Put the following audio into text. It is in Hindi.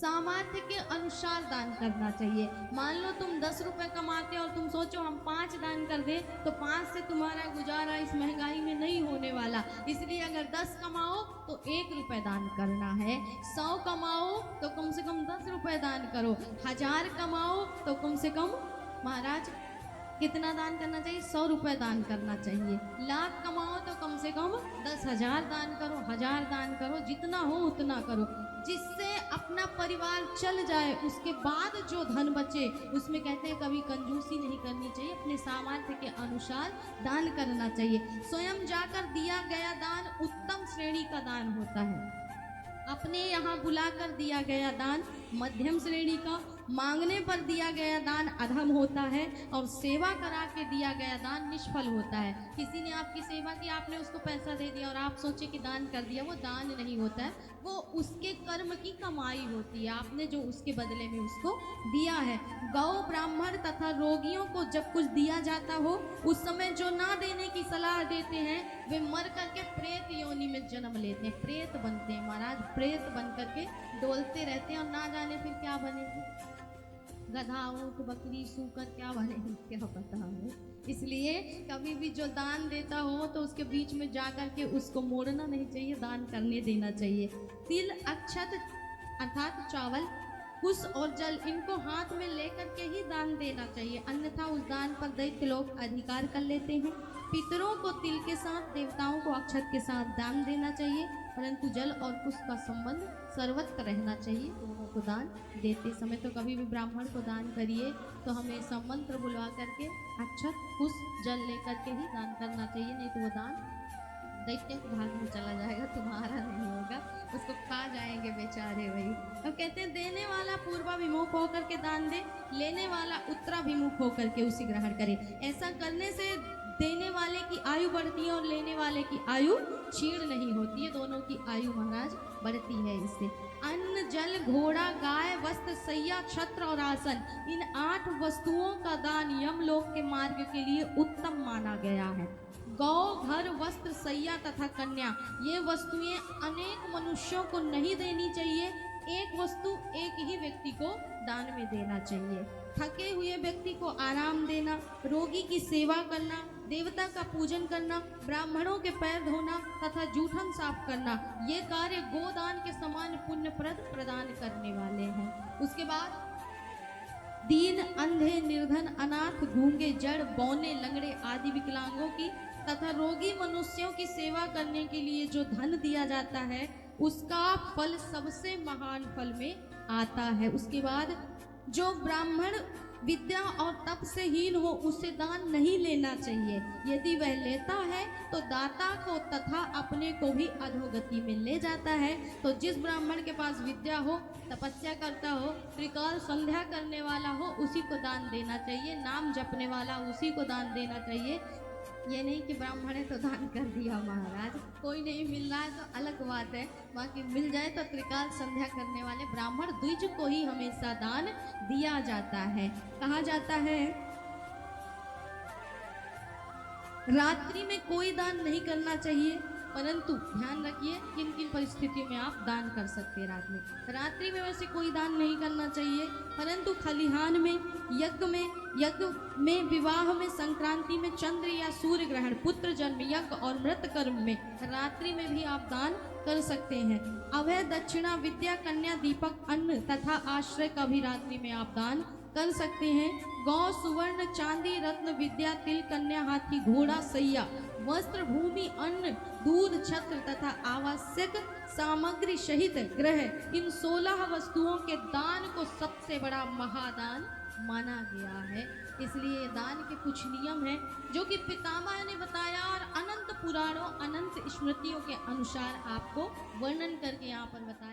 सामर्थ्य के अनुसार दान करना चाहिए। मान लो तुम 10 रुपए कमाते हो और तुम सोचो हम 5 दान कर दे, तो 5 से तुम्हारा गुजारा इस महंगाई में नहीं होने वाला। इसलिए अगर 10 कमाओ तो 1 रुपए दान करना है, 100 कमाओ तो कम से कम 10 रुपए दान करो, 1000 कमाओ तो कम से कम महाराज कितना दान करना चाहिए? 100 रुपए दान करना चाहिए। लाख कमाओ तो कम से कम 10,000 दान करो, 1000 दान करो, जितना हो उतना करो, जिससे अपना परिवार चल जाए। उसके बाद जो धन बचे उसमें कहते हैं कभी कंजूसी नहीं करनी चाहिए, अपने सामर्थ्य के अनुसार दान करना चाहिए। स्वयं जाकर दिया गया दान उत्तम श्रेणी का दान होता है। अपने यहाँ बुलाकर दिया गया दान मध्यम श्रेणी का, मांगने पर दिया गया दान अधम होता है, और सेवा करा के दिया गया दान निष्फल होता है। किसी ने आपकी सेवा की, आपने उसको पैसा दे दिया और आप सोचे कि दान कर दिया, वो दान नहीं होता है, वो उसके कर्म की कमाई होती है, आपने जो उसके बदले में उसको दिया है। गौ ब्राह्मण तथा रोगियों को जब कुछ दिया जाता हो, उस समय जो ना देने की सलाह देते हैं वे मर करके प्रेत योनि में जन्म लेते हैं, प्रेत बनते हैं महाराज, प्रेत बन करके डोलते रहते हैं और ना जाने फिर क्या बनेगी, गधा ऊँट बकरी सूकर क्या बनेगी क्या पता हमें। इसलिए कभी भी जो दान देता हो तो उसके बीच में जा कर के उसको मोड़ना नहीं चाहिए, दान करने देना चाहिए। तिल अक्षत अर्थात चावल, कुश और जल, इनको हाथ में लेकर के ही दान देना चाहिए, अन्यथा उस दान पर दैत्य लोग अधिकार कर लेते हैं। पितरों को तिल के साथ, देवताओं को अक्षत के साथ दान देना चाहिए, परंतु जल और कुश का संबंध सर्वत्र रहना चाहिए। दोनों को दान देते समय तो कभी भी ब्राह्मण को दान करिए तो हमें मंत्र बुलवा करके अक्षत कुश जल लेकर के ही दान करना चाहिए, नहीं तो वो दान दैत्य के भाग में चला जाएगा, तुम्हारा नहीं होगा, उसको खा जाएंगे बेचारे वही। अब कहते हैं देने वाला पूर्वाभिमुख होकर के दान दे, लेने वाला उत्तराभिमुख होकर के उसी ग्रहण करे। ऐसा करने से देने वाले की आयु बढ़ती है और लेने वाले की आयु क्षीण नहीं होती है, दोनों की आयु महाराज बढ़ती है इससे। अन्न जल घोड़ा गाय वस्त्र सैया छत्र और आसन, इन 8 वस्तुओं का दान यमलोक के मार्ग के लिए उत्तम माना गया है। गौ घर वस्त्र सैया तथा कन्या, ये वस्तुएं अनेक मनुष्यों को नहीं देनी चाहिए, एक वस्तु एक ही व्यक्ति को दान में देना चाहिए। थके हुए व्यक्ति को आराम देना, रोगी की सेवा करना, देवता का पूजन करना, ब्राह्मणों के पैर धोना तथा जूठन साफ करना, ये कार्य गोदान के समान पुण्यप्रद प्रदान करने वाले हैं। उसके बाद दीन अंधे निर्धन अनाथ गूंगे जड़ बौने लंगड़े आदि विकलांगों की तथा रोगी मनुष्यों की सेवा करने के लिए जो धन दिया जाता है उसका फल सबसे महान फल में आता है। उसके बाद जो ब्राह्मण विद्या और तप से हीन हो उसे दान नहीं लेना चाहिए, यदि वह लेता है तो दाता को तथा अपने को भी अधोगति में ले जाता है। तो जिस ब्राह्मण के पास विद्या हो, तपस्या करता हो, त्रिकाल संध्या करने वाला हो, उसी को दान देना चाहिए, नाम जपने वाला उसी को दान देना चाहिए। ये नहीं कि ब्राह्मण है तो दान कर दिया महाराज, कोई नहीं मिल रहा है तो अलग बात है, बाकी मिल जाए तो त्रिकाल संध्या करने वाले ब्राह्मण द्विज को ही हमेशा दान दिया जाता है। कहा जाता है रात्रि में कोई दान नहीं करना चाहिए, परंतु ध्यान रखिए किन किन परिस्थितियों में आप दान कर सकते हैं। रात्रि में वैसे कोई दान नहीं करना चाहिए, परंतु खलिहान में, यज्ञ में, विवाह में, संक्रांति में, चंद्र या सूर्य ग्रहण, पुत्र जन्म, यज्ञ और मृत कर्म में रात्रि में भी आप दान कर सकते हैं। अभय दक्षिणा विद्या कन्या दीपक अन्न तथा आश्रय का भी रात्रि में आप दान कर सकते हैं। गौ सुवर्ण चांदी रत्न विद्या तिल कन्या हाथी घोड़ा सैया वस्त्र भूमि अन्न दूध छत्र तथा आवश्यक सामग्री सहित ग्रह, इन 16 वस्तुओं के दान को सबसे बड़ा महादान माना गया है। इसलिए दान के कुछ नियम हैं जो कि पितामह ने बताया और अनंत पुराणों अनंत स्मृतियों के अनुसार आपको वर्णन करके यहाँ पर बताया।